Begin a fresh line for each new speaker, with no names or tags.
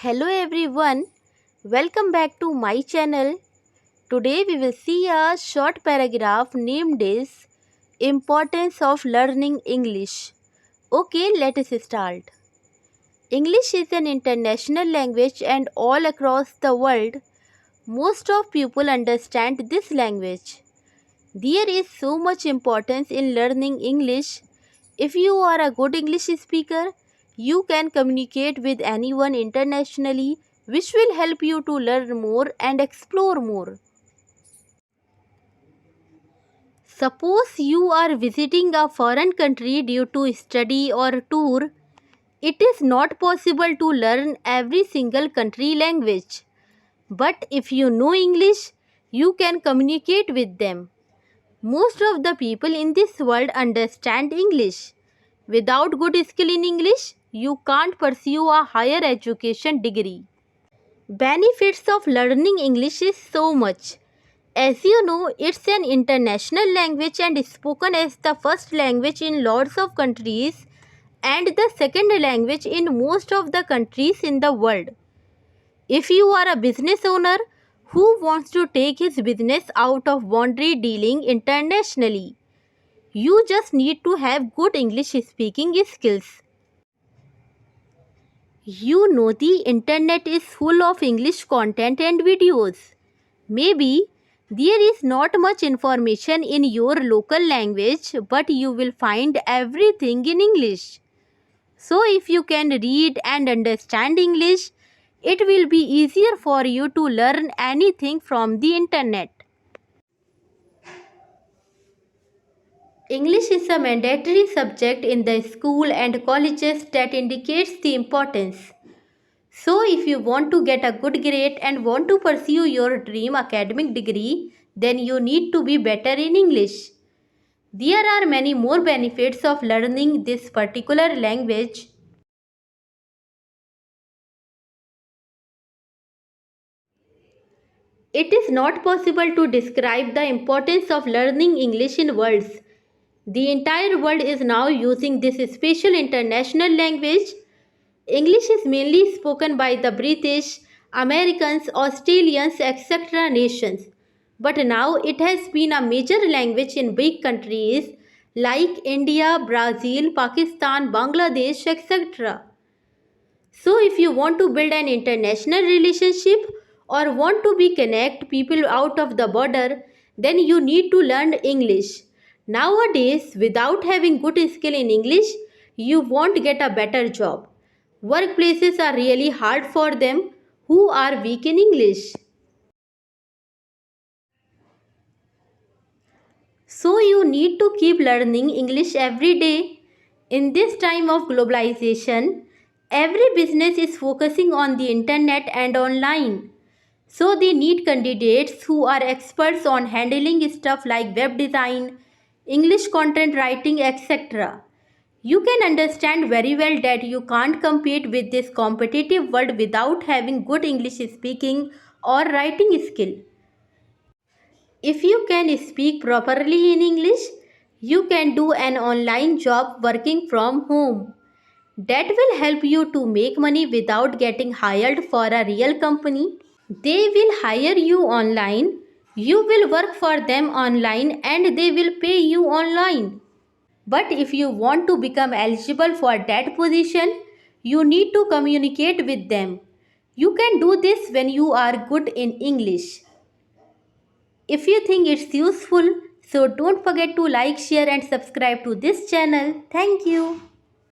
Hello everyone, welcome back to my channel. Today we will see a short paragraph named is Importance of Learning English. Okay, let us start. English is an international language and all across the world, most of people understand this language. There is so much importance in learning English. If you are a good English speaker, you can communicate with anyone internationally, which will help you to learn more and explore more. Suppose you are visiting a foreign country due to study or tour. It is not possible to learn every single country language. But if you know English, you can communicate with them. Most of the people in this world understand English. Without good skill in English, you can't pursue a higher education degree. Benefits of learning English is so much. As you know, it's an international language and spoken as the first language in lots of countries and the second language in most of the countries in the world. If you are a business owner who wants to take his business out of boundary dealing internationally, you just need to have good English speaking skills. You know the internet is full of English content and videos. Maybe there is not much information in your local language, but you will find everything in English. So if you can read and understand English, it will be easier for you to learn anything from the internet. English is a mandatory subject in the school and colleges that indicates the importance. So if you want to get a good grade and want to pursue your dream academic degree, then you need to be better in English. There are many more benefits of learning this particular language. It is not possible to describe the importance of learning English in words. The entire world is now using this special international language. English is mainly spoken by the British, Americans, Australians, etc. nations. But now it has been a major language in big countries like India, Brazil, Pakistan, Bangladesh, etc. So if you want to build an international relationship or want to be connect people out of the border, then you need to learn English. Nowadays, without having good skill in English, you won't get a better job. Workplaces are really hard for them who are weak in English. So you need to keep learning English every day. In this time of globalization, every business is focusing on the internet and online. So they need candidates who are experts on handling stuff like web design, English content writing, etc. You can understand very well that you can't compete with this competitive world without having good English speaking or writing skill. If you can speak properly in English, you can do an online job working from home. That will help you to make money without getting hired for a real company. They will hire you online, you will work for them online and they will pay you online. But if you want to become eligible for that position, you need to communicate with them. You can do this when you are good in English. If you think it's useful, so don't forget to like, share and subscribe to this channel. Thank you.